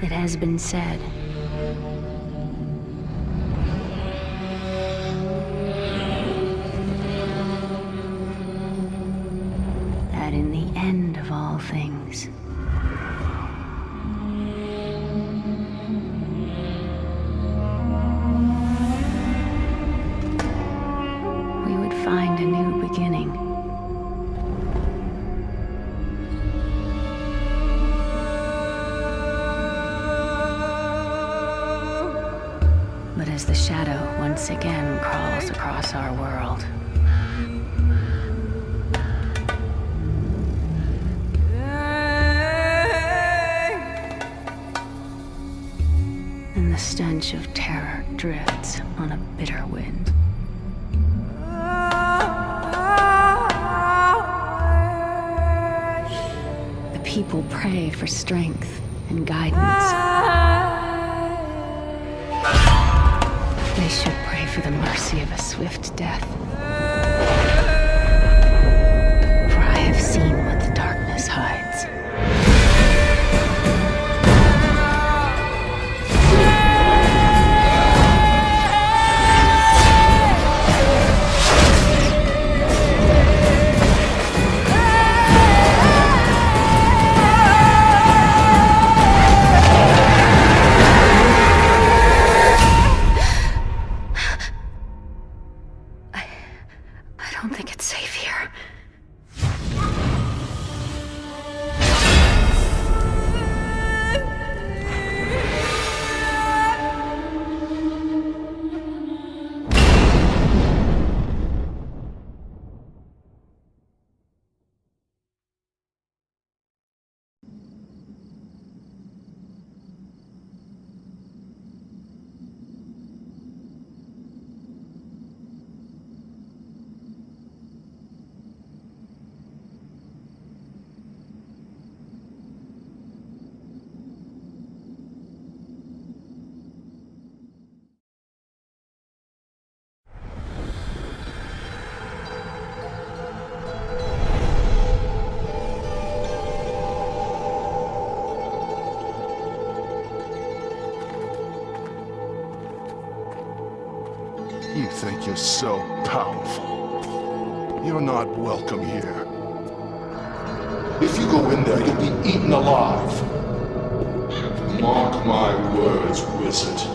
It has been said. That in the end of all things, we would find a new beginning. But as the shadow once again crawls across our world, and the stench of terror drifts on a bitter wind, the people pray for strength and guidance. They should pray for the mercy of a swift death. For I have seen what the darkness hides. I don't think it's safe here. You think you're so powerful. You're not welcome here. If you go in there, you'll be eaten alive. Mark my words, wizard.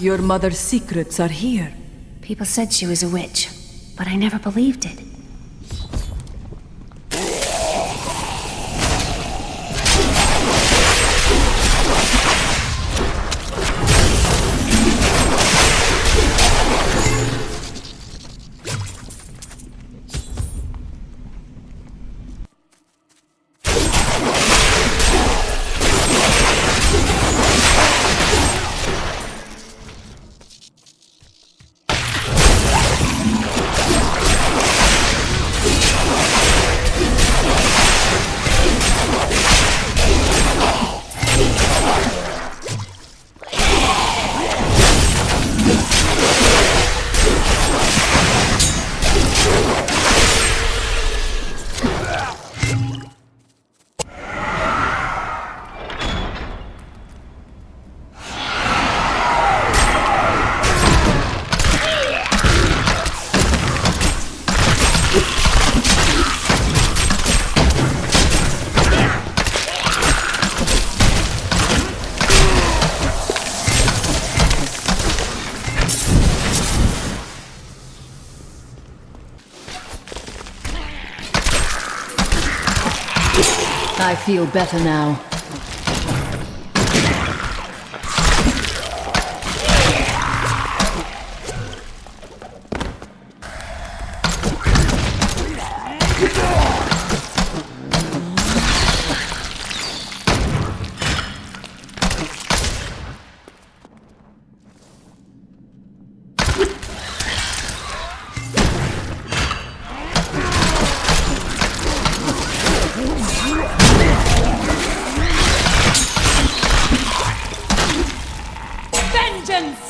Your mother's secrets are here. People said she was a witch, but I never believed it. I feel better now. vengeance!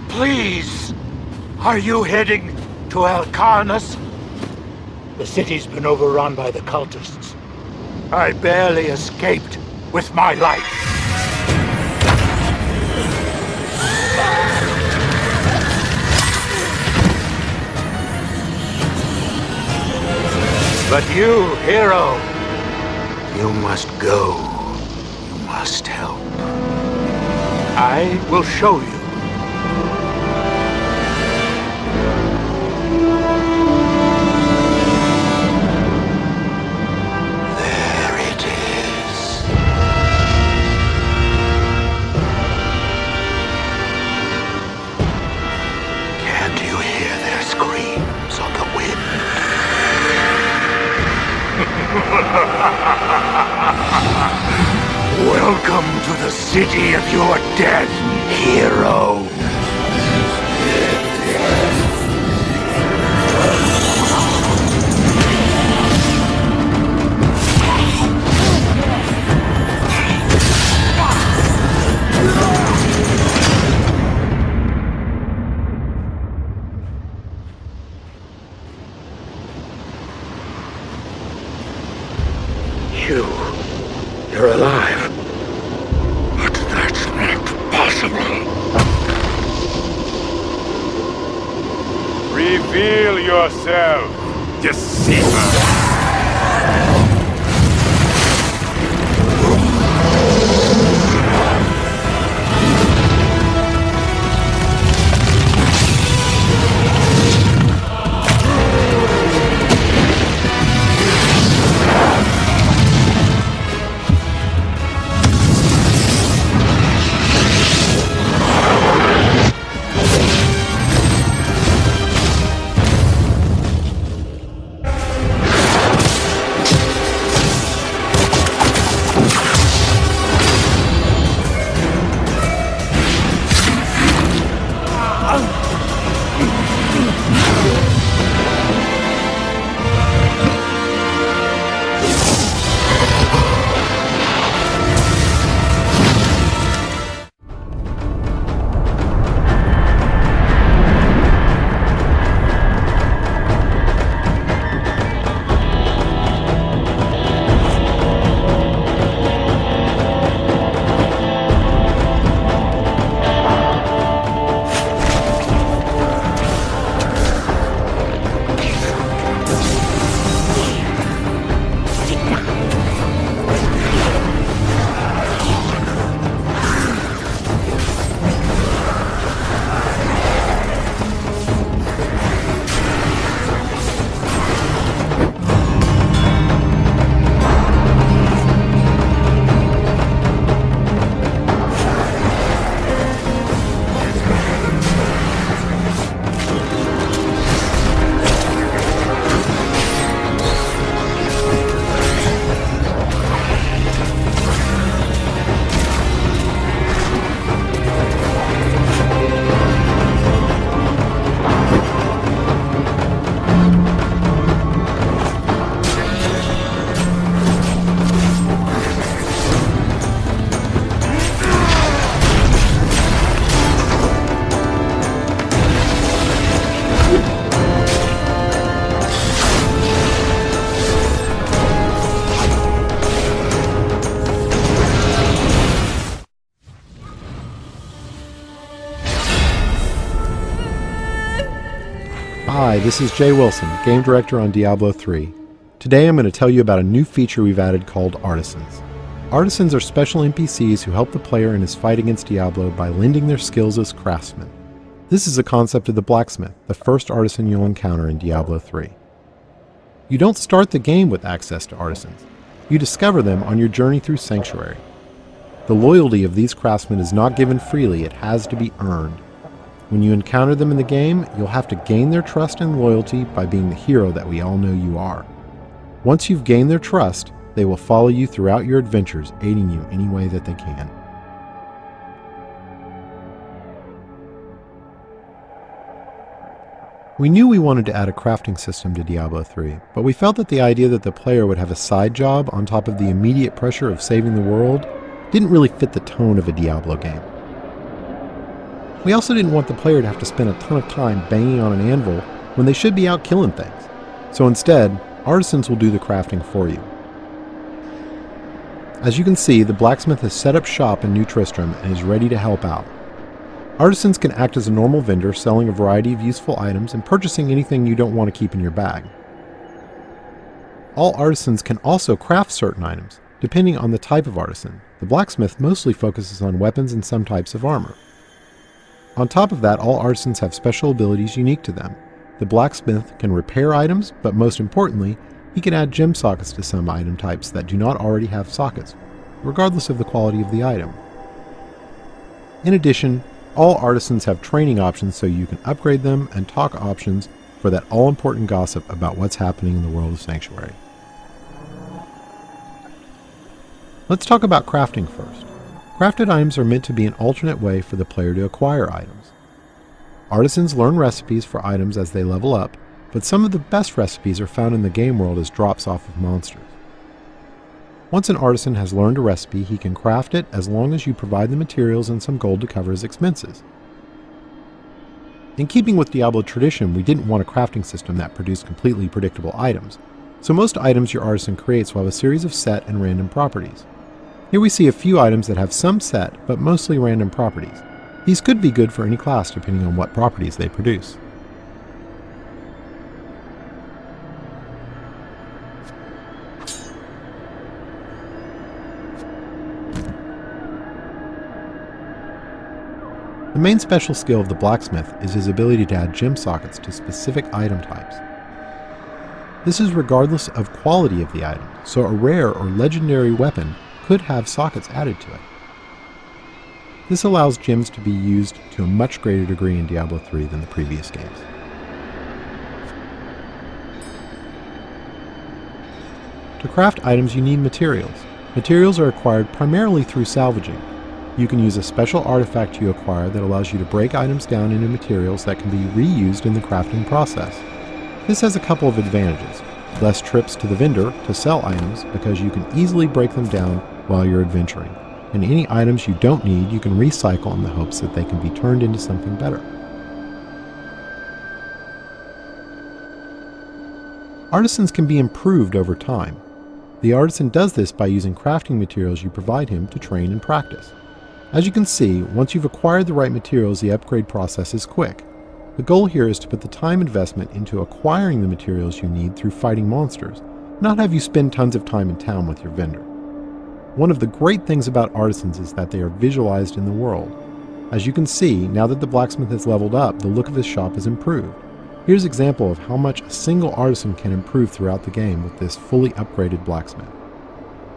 Please! Are you heading to Alcarnus? The city's been overrun by the cultists. I barely escaped with my life. But you, hero, you must go. You must help. I will show you. There it is. Can't you hear their screams on the wind? Welcome to the city of your death, hero. You're alive. But that's not possible. Reveal yourself, deceiver! Hi, this is Jay Wilson, Game Director on Diablo III. Today I'm going to tell you about a new feature we've added called Artisans. Artisans are special NPCs who help the player in his fight against Diablo by lending their skills as craftsmen. This is a concept of the blacksmith, the first artisan you'll encounter in Diablo III. You don't start the game with access to artisans. You discover them on your journey through Sanctuary. The loyalty of these craftsmen is not given freely, it has to be earned. When you encounter them in the game, you'll have to gain their trust and loyalty by being the hero that we all know you are. Once you've gained their trust, they will follow you throughout your adventures, aiding you any way that they can. We knew we wanted to add a crafting system to Diablo 3, but we felt that the idea that the player would have a side job on top of the immediate pressure of saving the world didn't really fit the tone of a Diablo game. We also didn't want the player to have to spend a ton of time banging on an anvil when they should be out killing things. So instead, artisans will do the crafting for you. As you can see, the blacksmith has set up shop in New Tristram and is ready to help out. Artisans can act as a normal vendor, selling a variety of useful items and purchasing anything you don't want to keep in your bag. All artisans can also craft certain items, depending on the type of artisan. The blacksmith mostly focuses on weapons and some types of armor. On top of that, all artisans have special abilities unique to them. The blacksmith can repair items, but most importantly, he can add gem sockets to some item types that do not already have sockets, regardless of the quality of the item. In addition, all artisans have training options so you can upgrade them, and talk options for that all-important gossip about what's happening in the world of Sanctuary. Let's talk about crafting first. Crafted items are meant to be an alternate way for the player to acquire items. Artisans learn recipes for items as they level up, but some of the best recipes are found in the game world as drops off of monsters. Once an artisan has learned a recipe, he can craft it as long as you provide the materials and some gold to cover his expenses. In keeping with Diablo tradition, we didn't want a crafting system that produced completely predictable items, so most items your artisan creates will have a series of set and random properties. Here we see a few items that have some set, but mostly random properties. These could be good for any class depending on what properties they produce. The main special skill of the blacksmith is his ability to add gem sockets to specific item types. This is regardless of quality of the item, so a rare or legendary weapon could have sockets added to it. This allows gems to be used to a much greater degree in Diablo 3 than the previous games. To craft items you need materials. Materials are acquired primarily through salvaging. You can use a special artifact you acquire that allows you to break items down into materials that can be reused in the crafting process. This has a couple of advantages. Less trips to the vendor to sell items because you can easily break them down while you're adventuring. And any items you don't need you can recycle in the hopes that they can be turned into something better. Artisans can be improved over time. The artisan does this by using crafting materials you provide him to train and practice. As you can see, once you've acquired the right materials, the upgrade process is quick. The goal here is to put the time investment into acquiring the materials you need through fighting monsters, not have you spend tons of time in town with your vendor. One of the great things about artisans is that they are visualized in the world. As you can see, now that the blacksmith has leveled up, the look of his shop is improved. Here's an example of how much a single artisan can improve throughout the game with this fully upgraded blacksmith.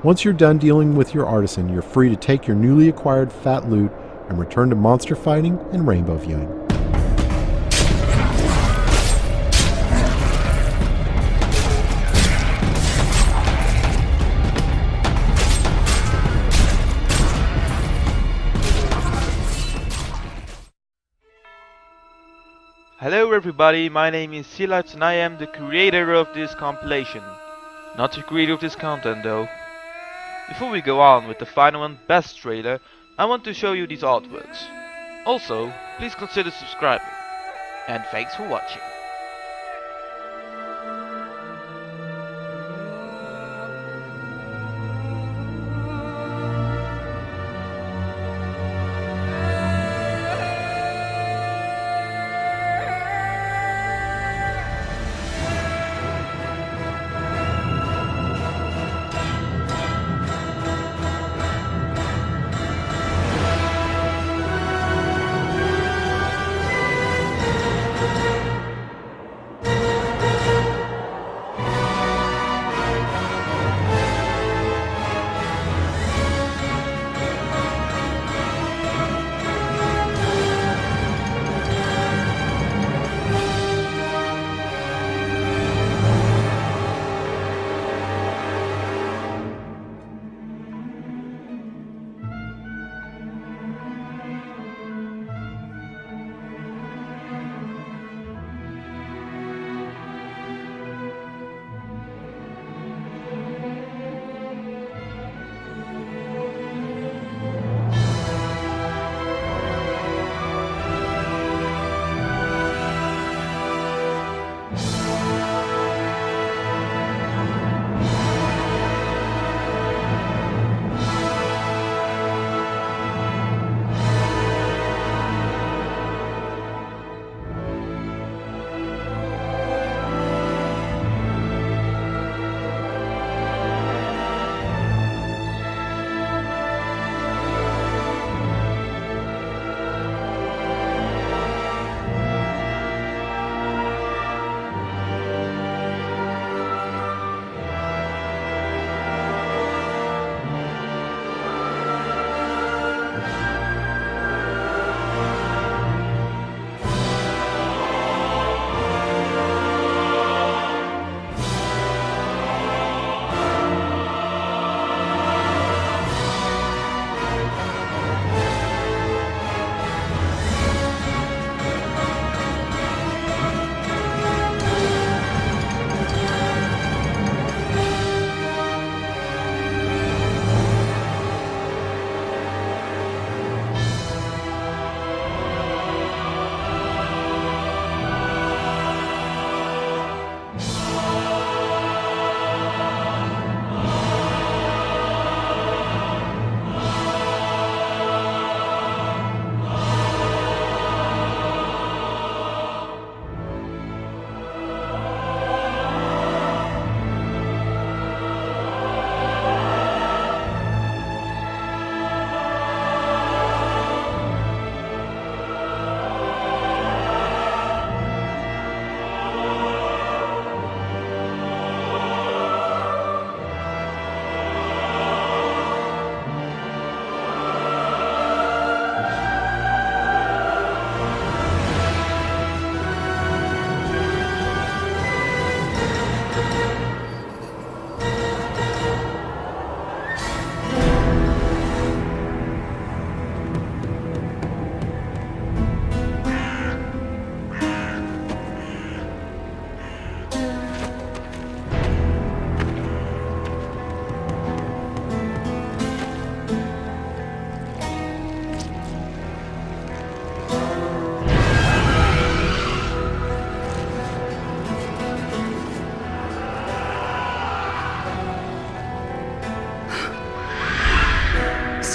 Once you're done dealing with your artisan, you're free to take your newly acquired fat loot and return to monster fighting and rainbow viewing. Hello everybody, my name is Silat and I am the creator of this compilation. Not the creator of this content though. Before we go on with the final and best trailer, I want to show you these artworks. Also, please consider subscribing. And thanks for watching.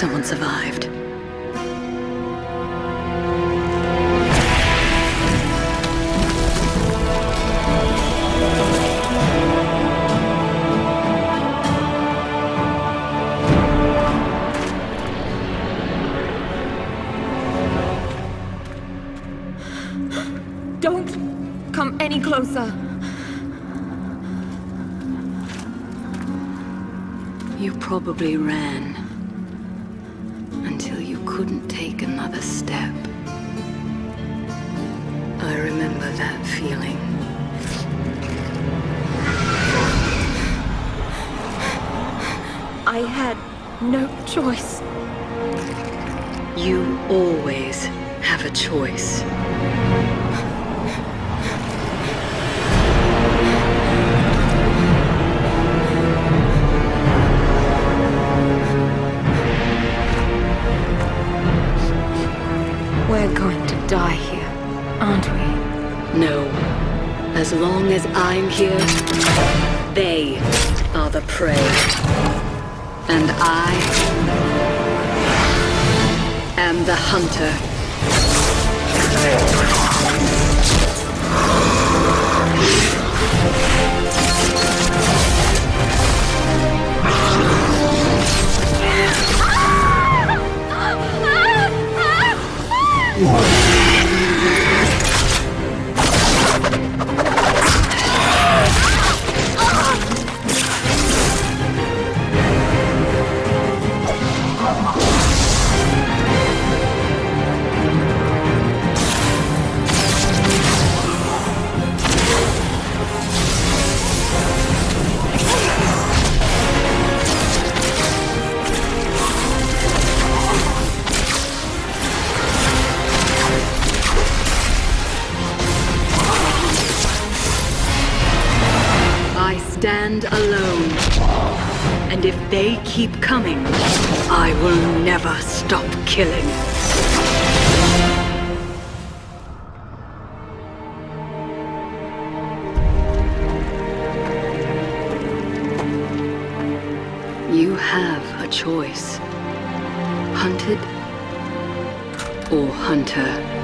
Someone survived. Don't come any closer. You probably ran until you couldn't take another step. I remember that feeling. I had no choice. You always have a choice. We're going to die here, aren't we? No. As long as I'm here, they are the prey. And I am the hunter. I stand alone. And if they keep coming, I will never stop killing. You have a choice. Hunted or hunter.